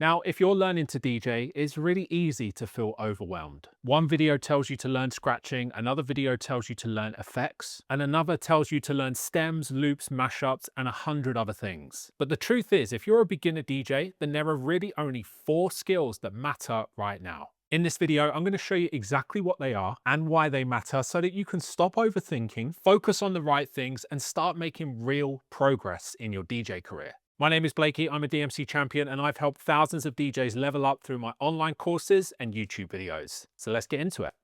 Now, if you're learning to DJ, it's really easy to feel overwhelmed. One video tells you to learn scratching, another video tells you to learn effects, and another tells you to learn stems, loops, mashups, and 100 other things. But the truth is, if you're a beginner DJ, then there are really only 4 skills that matter right now. In this video, I'm going to show you exactly what they are and why they matter so that you can stop overthinking, focus on the right things, and start making real progress in your DJ career. My name is Blakey, I'm a DMC champion, and I've helped thousands of DJs level up through my online courses and YouTube videos. So let's get into it.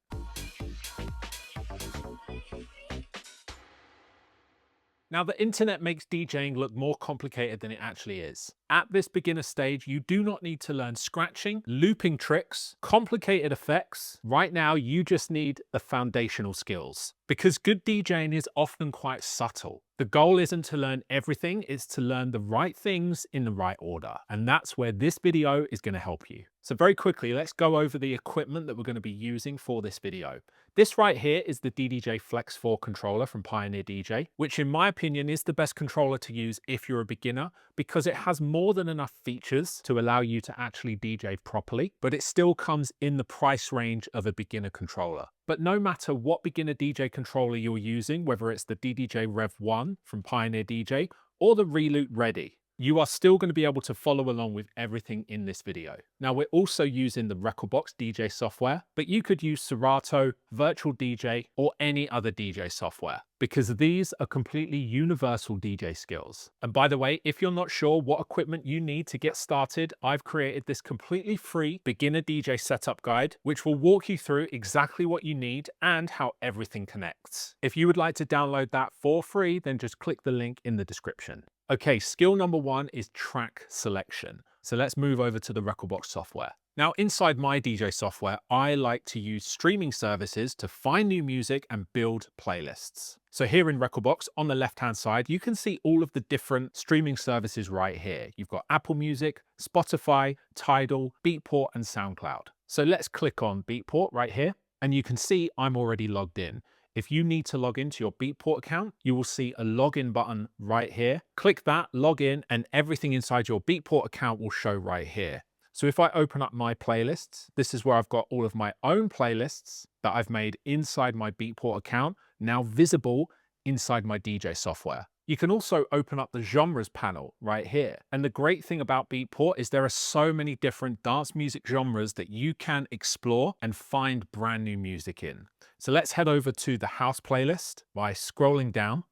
Now, the internet makes DJing look more complicated than it actually is. At this beginner stage, you do not need to learn scratching, looping tricks, complicated effects. Right now, you just need the foundational skills. Because good DJing is often quite subtle. The goal isn't to learn everything, it's to learn the right things in the right order. And that's where this video is going to help you. So very quickly, let's go over the equipment that we're going to be using for this video. This right here is the DDJ Flex 4 controller from Pioneer DJ, which in my opinion is the best controller to use if you're a beginner because it has more than enough features to allow you to actually DJ properly, but it still comes in the price range of a beginner controller. But no matter what beginner DJ controller you're using, whether it's the DDJ Rev 1 from Pioneer DJ or the Reloop Ready, you are still going to be able to follow along with everything in this video. Now, we're also using the Recordbox DJ software, but you could use Serato, Virtual DJ, or any other DJ software, because these are completely universal DJ skills. And by the way, if you're not sure what equipment you need to get started, I've created this completely free beginner DJ setup guide, which will walk you through exactly what you need and how everything connects. If you would like to download that for free, then just click the link in the description. Okay, skill number 1 is track selection. So let's move over to the Recordbox software. Now, inside my DJ software, I like to use streaming services to find new music and build playlists. So here in Recordbox, on the left-hand side, you can see all of the different streaming services right here. You've got Apple Music, Spotify, Tidal, Beatport, and SoundCloud. So let's click on Beatport right here, and you can see I'm already logged in. If you need to log into your Beatport account, you will see a login button right here. Click that, log in, and everything inside your Beatport account will show right here. So if I open up my playlists, this is where I've got all of my own playlists that I've made inside my Beatport account, now visible inside my DJ software. You can also open up the genres panel right here. And the great thing about Beatport is there are so many different dance music genres that you can explore and find brand new music in. So let's head over to the house playlist by scrolling down,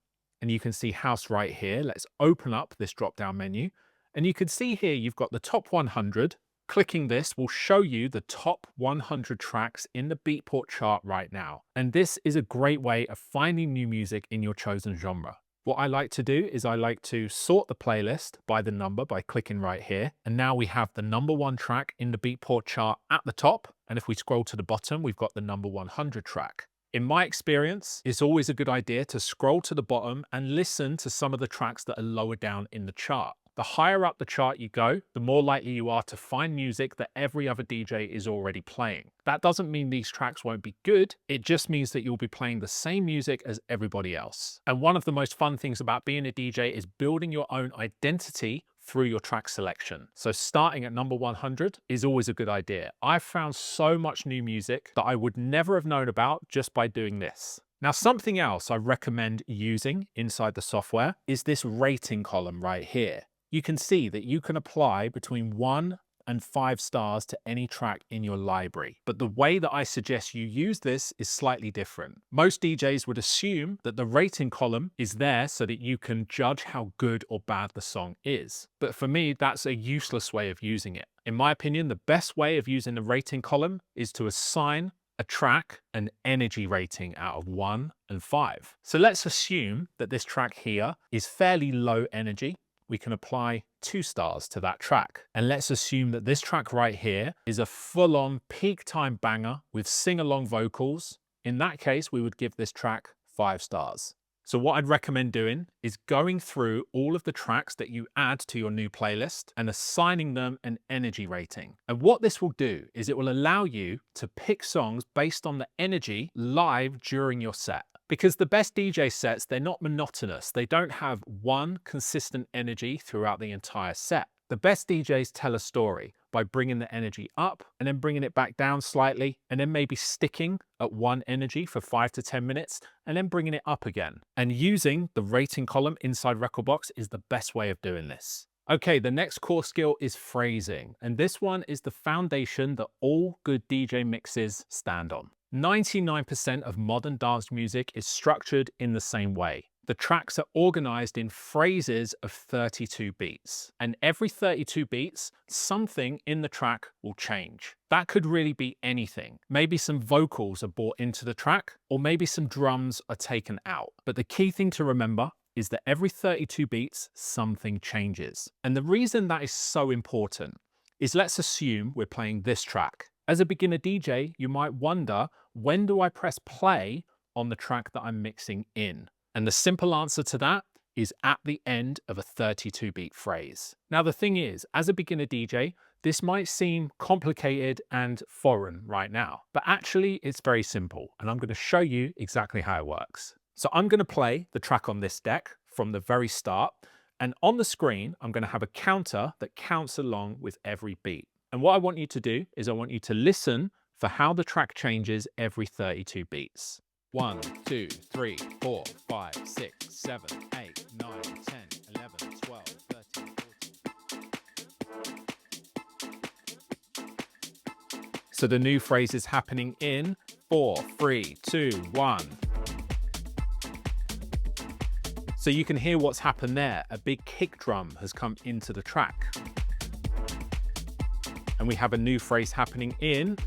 and you can see house right here. Let's open up this drop down menu, and you can see here you've got the top 100. Clicking this will show you the top 100 tracks in the Beatport chart right now. And this is a great way of finding new music in your chosen genre. What I like to do is I like to sort the playlist by the number by clicking right here. And now we have the number 1 track in the Beatport chart at the top. And if we scroll to the bottom, we've got the number 100 track. In my experience, it's always a good idea to scroll to the bottom and listen to some of the tracks that are lower down in the chart. The higher up the chart you go, the more likely you are to find music that every other DJ is already playing. That doesn't mean these tracks won't be good, it just means that you'll be playing the same music as everybody else. And one of the most fun things about being a DJ is building your own identity through your track selection. So starting at number 100 is always a good idea. I've found so much new music that I would never have known about just by doing this. Now, something else I recommend using inside the software is this rating column right here. You can see that you can apply between 1 and 5 stars to any track in your library. But the way that I suggest you use this is slightly different. Most DJs would assume that the rating column is there so that you can judge how good or bad the song is. But for me, that's a useless way of using it. In my opinion, the best way of using the rating column is to assign a track an energy rating out of 1 and 5. So let's assume that this track here is fairly low energy. We can apply 2 stars to that track. And let's assume that this track right here is a full-on peak time banger with sing-along vocals. In that case, we would give this track 5 stars. So what I'd recommend doing is going through all of the tracks that you add to your new playlist and assigning them an energy rating. And what this will do is it will allow you to pick songs based on the energy live during your set. Because the best DJ sets, they're not monotonous. They don't have one consistent energy throughout the entire set. The The best DJs tell a story by bringing the energy up and then bringing it back down slightly, and then maybe sticking at one energy for 5 to 10 minutes and then bringing it up again. And using the rating column inside Rekordbox is the best way of doing this. Okay, the next core skill is phrasing, and this one is the foundation that all good DJ mixes stand on. 99% of modern dance music is structured in the same way. The tracks are organized in phrases of 32 beats, and every 32 beats, something in the track will change. That could really be anything. Maybe some vocals are brought into the track, or maybe some drums are taken out. But the key thing to remember is that every 32 beats, something changes. And the reason that is so important is, let's assume we're playing this track. As a beginner DJ, you might wonder, when do I press play on the track that I'm mixing in? And the simple answer to that is at the end of a 32 beat phrase. Now, the thing is, as a beginner DJ, this might seem complicated and foreign right now, but actually it's very simple. And I'm going to show you exactly how it works. So I'm going to play the track on this deck from the very start. And on the screen, I'm going to have a counter that counts along with every beat. And what I want you to do is I want you to listen for how the track changes every 32 beats. 1, 2, 3, 4, 5, 6, 7, 8, 9, 10, 11, 12, 13, 14. So the new phrase is happening in 4, 3, 2, 1. So you can hear what's happened there. A big kick drum has come into the track. And we have a new phrase happening in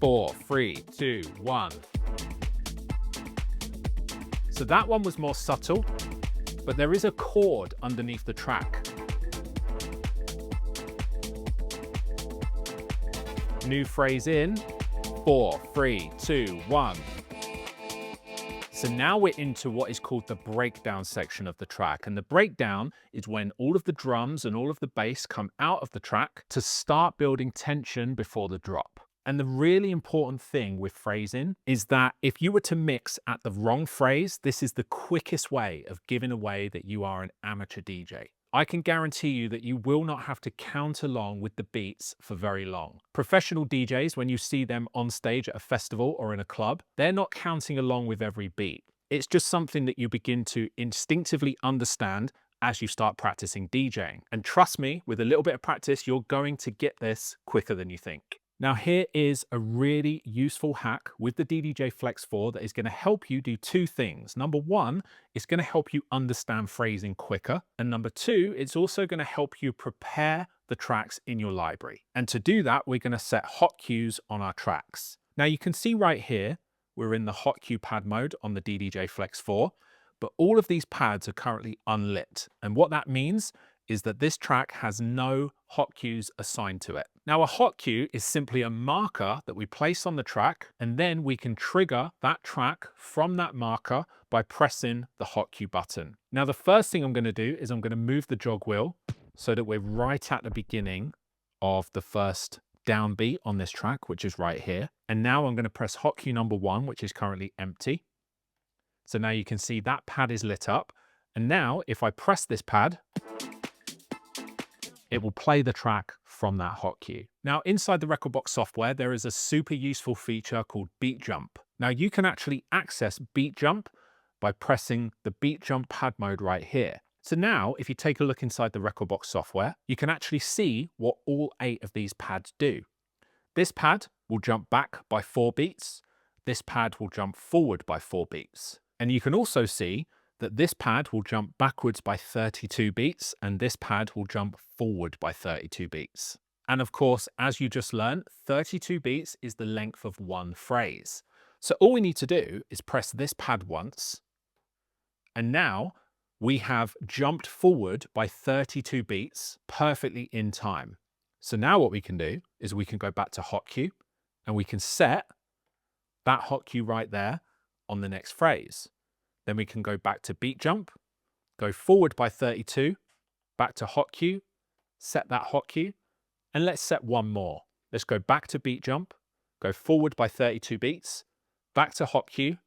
4, 3, 2, 1. So that one was more subtle, but there is a chord underneath the track. New phrase in 4, 3, 2, 1. So now we're into what is called the breakdown section of the track. And the breakdown is when all of the drums and all of the bass come out of the track to start building tension before the drop. And the really important thing with phrasing is that if you were to mix at the wrong phrase, this is the quickest way of giving away that you are an amateur DJ. I can guarantee you that you will not have to count along with the beats for very long. Professional DJs, when you see them on stage at a festival or in a club, they're not counting along with every beat. It's just something that you begin to instinctively understand as you start practicing DJing. And trust me, with a little bit of practice, you're going to get this quicker than you think. Now, here is a really useful hack with the DDJ Flex 4 that is going to help you do two things. Number one, it's going to help you understand phrasing quicker. And number two, it's also going to help you prepare the tracks in your library. And to do that, we're going to set hot cues on our tracks. Now, you can see right here, we're in the hot cue pad mode on the DDJ Flex 4, but all of these pads are currently unlit. And what that means is that this track has no hot cues assigned to it. Now, a hot cue is simply a marker that we place on the track, and then we can trigger that track from that marker by pressing the hot cue button. Now, the first thing I'm going to do is I'm going to move the jog wheel so that we're right at the beginning of the first downbeat on this track, which is right here. And now I'm going to press hot cue number 1, which is currently empty. So now you can see that pad is lit up. And now if I press this pad, it will play the track from that hot cue. Now, inside the Rekordbox software, there is a super useful feature called Beat Jump. Now, you can actually access Beat Jump by pressing the Beat Jump pad mode right here. So now, if you take a look inside the Rekordbox software, you can actually see what all 8 of these pads do. This pad will jump back by 4 beats. This pad will jump forward by 4 beats. And you can also see that this pad will jump backwards by 32 beats and this pad will jump forward by 32 beats. And of course, as you just learned, 32 beats is the length of one phrase. So all we need to do is press this pad once, and now we have jumped forward by 32 beats perfectly in time. So now what we can do is we can go back to hot cue and we can set that hot cue right there on the next phrase. Then we can go back to beat jump, go forward by 32, back to hot cue, set that hot cue, and let's set one more. Let's go back to beat jump, go forward by 32 beats, back to hot cue,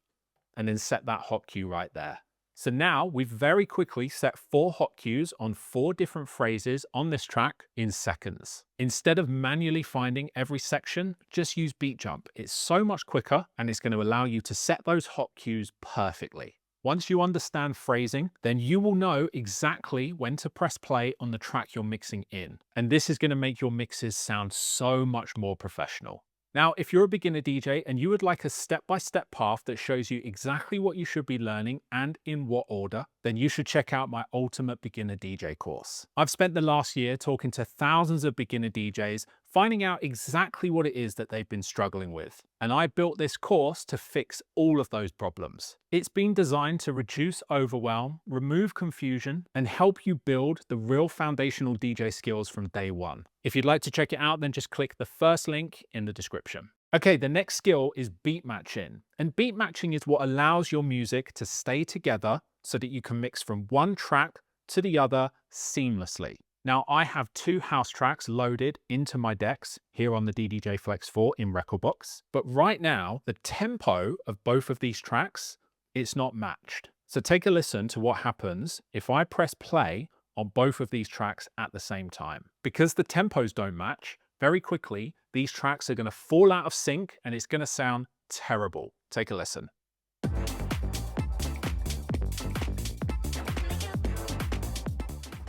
and then set that hot cue right there. So now we've very quickly set 4 hot cues on 4 different phrases on this track in seconds. Instead of manually finding every section, just use beat jump. It's so much quicker and it's going to allow you to set those hot cues perfectly. Once you understand phrasing, then you will know exactly when to press play on the track you're mixing in. And this is going to make your mixes sound so much more professional. Now, if you're a beginner DJ and you would like a step-by-step path that shows you exactly what you should be learning and in what order, then you should check out my Ultimate Beginner DJ course. I've spent the last year talking to thousands of beginner DJs, finding out exactly what it is that they've been struggling with. And I built this course to fix all of those problems. It's been designed to reduce overwhelm, remove confusion, and help you build the real foundational DJ skills from day one. If you'd like to check it out, then just click the first link in the description. Okay, the next skill is beat matching. And beat matching is what allows your music to stay together so that you can mix from one track to the other seamlessly. Now, I have 2 house tracks loaded into my decks here on the DDJ Flex 4 in Recordbox. But right now, the tempo of both of these tracks, it's not matched. So take a listen to what happens if I press play on both of these tracks at the same time. Because the tempos don't match, very quickly, these tracks are going to fall out of sync and it's going to sound terrible. Take a listen.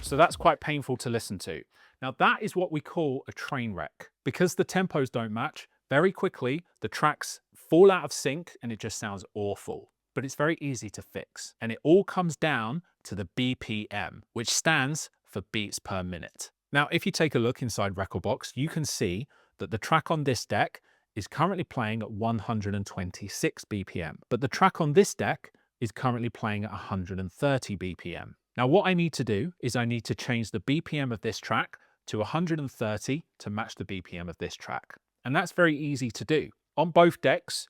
So that's quite painful to listen to. Now that is what we call a train wreck. Because the tempos don't match, very quickly the tracks fall out of sync and it just sounds awful. But it's very easy to fix. And it all comes down to the BPM, which stands for beats per minute. Now, if you take a look inside Recordbox, you can see that the track on this deck is currently playing at 126 BPM, but the track on this deck is currently playing at 130 BPM. Now, what I need to do is I need to change the BPM of this track to 130 to match the BPM of this track. And that's very easy to do. On both decks,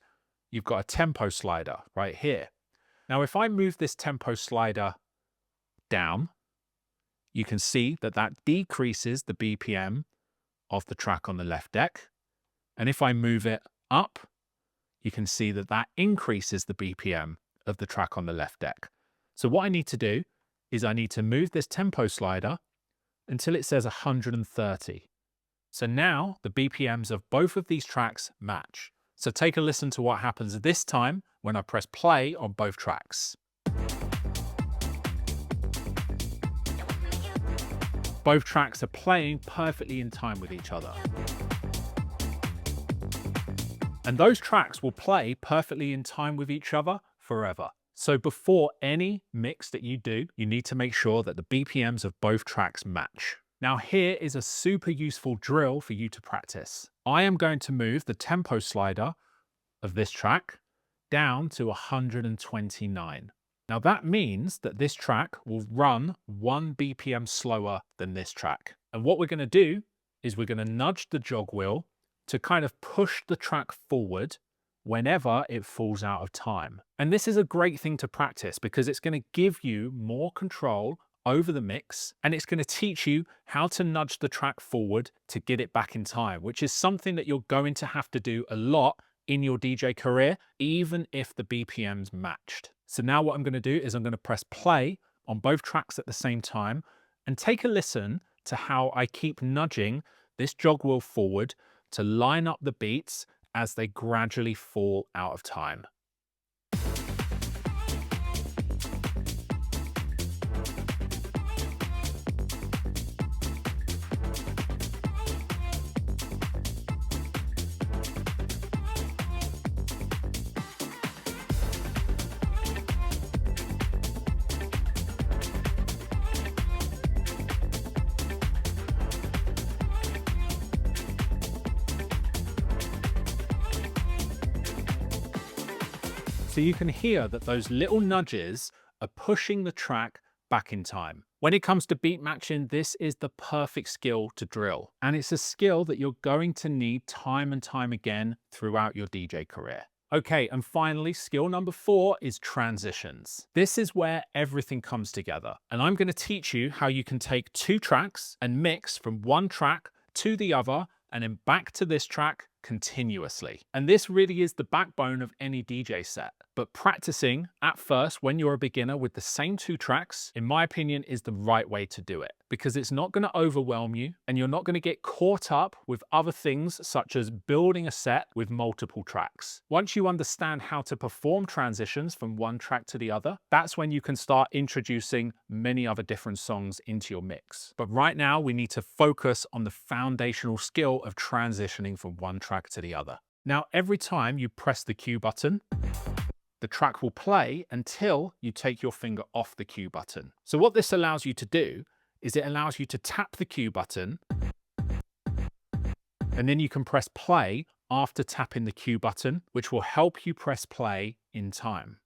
you've got a tempo slider right here. Now, if I move this tempo slider down, you can see that that decreases the BPM of the track on the left deck. And if I move it up, you can see that that increases the BPM of the track on the left deck. So what I need to do is I need to move this tempo slider until it says 130. So now the BPMs of both of these tracks match. So take a listen to what happens this time when I press play on both tracks. Both tracks are playing perfectly in time with each other. And those tracks will play perfectly in time with each other forever. So before any mix that you do, you need to make sure that the BPMs of both tracks match. Now here is a super useful drill for you to practice. I am going to move the tempo slider of this track down to 129. Now that means that this track will run 1 BPM slower than this track. And what we're going to do is we're going to nudge the jog wheel to kind of push the track forward whenever it falls out of time. And this is a great thing to practice because it's going to give you more control over the mix and it's going to teach you how to nudge the track forward to get it back in time, which is something that you're going to have to do a lot in your DJ career, even if the BPMs matched. So now what I'm going to do is I'm going to press play on both tracks at the same time and take a listen to how I keep nudging this jog wheel forward to line up the beats as they gradually fall out of time. So you can hear that those little nudges are pushing the track back in time. When it comes to beat matching, this is the perfect skill to drill. And it's a skill that you're going to need time and time again throughout your DJ career. Okay, and finally, skill number 4 is transitions. This is where everything comes together. And I'm going to teach you how you can take 2 tracks and mix from one track to the other and then back to this track continuously. And this really is the backbone of any DJ set. But practicing at first when you're a beginner with the same 2 tracks, in my opinion, is the right way to do it, because it's not going to overwhelm you and you're not going to get caught up with other things such as building a set with multiple tracks. Once you understand how to perform transitions from one track to the other, that's when you can start introducing many other different songs into your mix. But right now we need to focus on the foundational skill of transitioning from one track to the other. Now, every time you press the cue button, the track will play until you take your finger off the cue button. So what this allows you to do is it allows you to tap the cue button, and then you can press play after tapping the cue button, which will help you press play in time.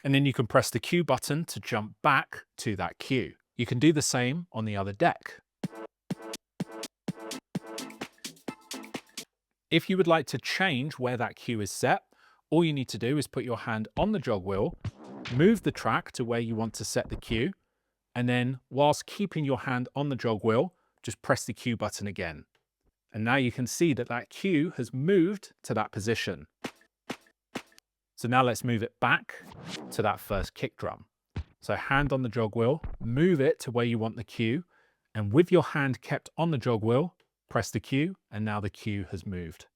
And then you can press the cue button to jump back to that cue. You can do the same on the other deck. If you would like to change where that cue is set, all you need to do is put your hand on the jog wheel, move the track to where you want to set the cue, and then whilst keeping your hand on the jog wheel, just press the cue button again. And now you can see that that cue has moved to that position. So now let's move it back to that first kick drum. So hand on the jog wheel, move it to where you want the cue, and with your hand kept on the jog wheel, press the cue, and now the cue has moved.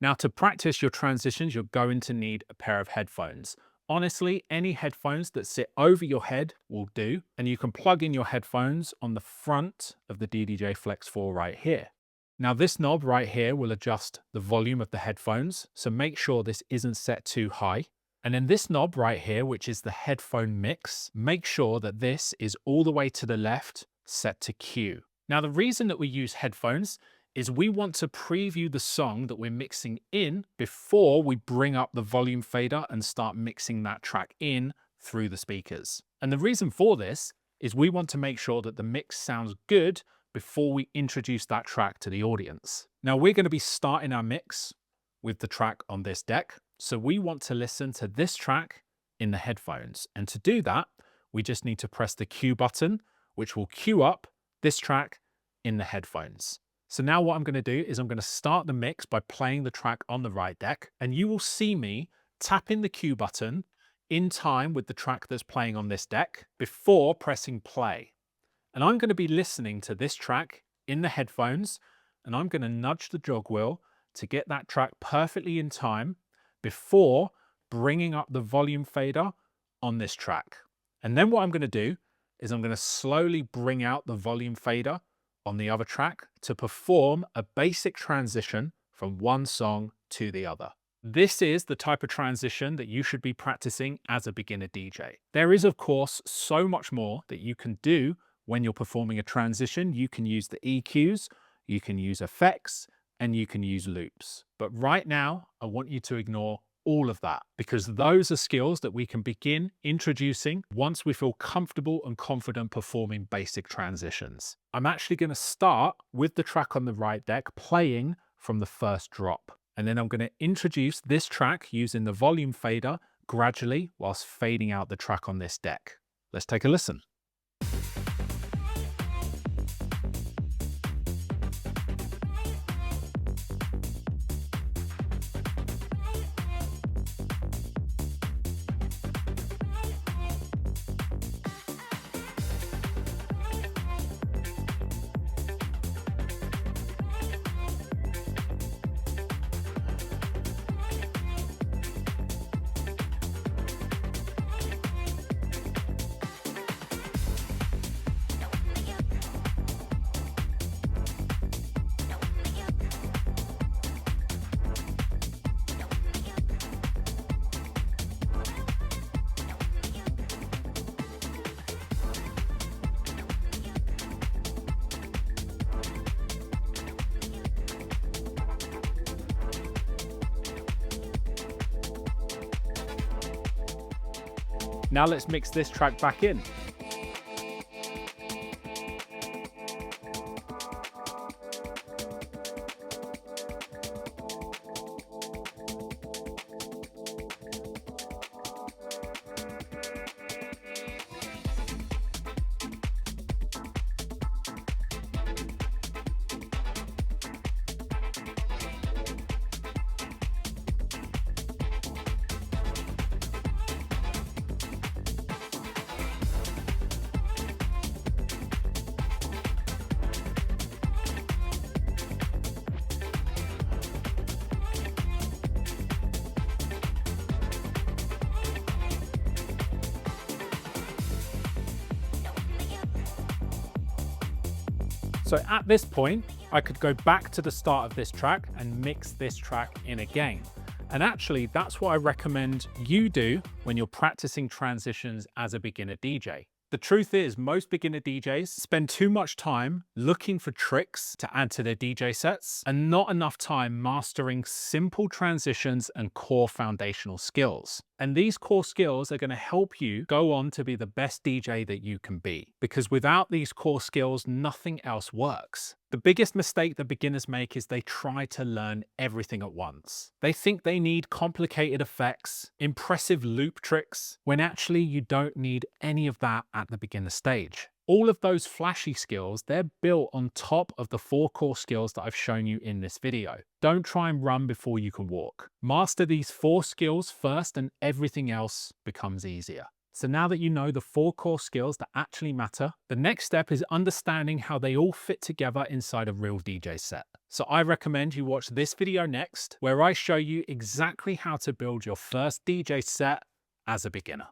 Now, to practice your transitions, you're going to need a pair of headphones. Honestly, any headphones that sit over your head will do, and you can plug in your headphones on the front of the DDJ Flex 4 right here. Now, this knob right here will adjust the volume of the headphones, so make sure this isn't set too high. And then this knob right here, which is the headphone mix, make sure that this is all the way to the left, set to cue. Now, the reason that we use headphones is we want to preview the song that we're mixing in before we bring up the volume fader and start mixing that track in through the speakers. And the reason for this is we want to make sure that the mix sounds good before we introduce that track to the audience. Now, we're going to be starting our mix with the track on this deck, so we want to listen to this track in the headphones. And to do that, we just need to press the cue button, which will cue up this track in the headphones. So now what I'm going to do is I'm going to start the mix by playing the track on the right deck, and you will see me tapping the cue button in time with the track that's playing on this deck before pressing play. And I'm going to be listening to this track in the headphones, and I'm going to nudge the jog wheel to get that track perfectly in time before bringing up the volume fader on this track. And then what I'm going to do is I'm going to slowly bring out the volume fader on the other track to perform a basic transition from one song to the other. This is the type of transition that you should be practicing as a beginner DJ. There is, of course, so much more that you can do when you're performing a transition. You can use the EQs, you can use effects, and you can use loops. But right now, I want you to ignore all of that, because those are skills that we can begin introducing once we feel comfortable and confident performing basic transitions. I'm actually going to start with the track on the right deck playing from the first drop. And then I'm going to introduce this track using the volume fader gradually whilst fading out the track on this deck. Let's take a listen. Now let's mix this track back in. So at this point, I could go back to the start of this track and mix this track in again. And actually, that's what I recommend you do when you're practicing transitions as a beginner DJ. The truth is, most beginner DJs spend too much time looking for tricks to add to their DJ sets and not enough time mastering simple transitions and core foundational skills. And these core skills are going to help you go on to be the best DJ that you can be. Because without these core skills, nothing else works. The biggest mistake that beginners make is they try to learn everything at once. They think they need complicated effects, impressive loop tricks, when actually you don't need any of that at the beginner stage. All of those flashy skills, they're built on top of the 4 core skills that I've shown you in this video. Don't try and run before you can walk. Master these 4 skills first and everything else becomes easier. So now that you know the 4 core skills that actually matter, the next step is understanding how they all fit together inside a real DJ set. So I recommend you watch this video next, where I show you exactly how to build your first DJ set as a beginner.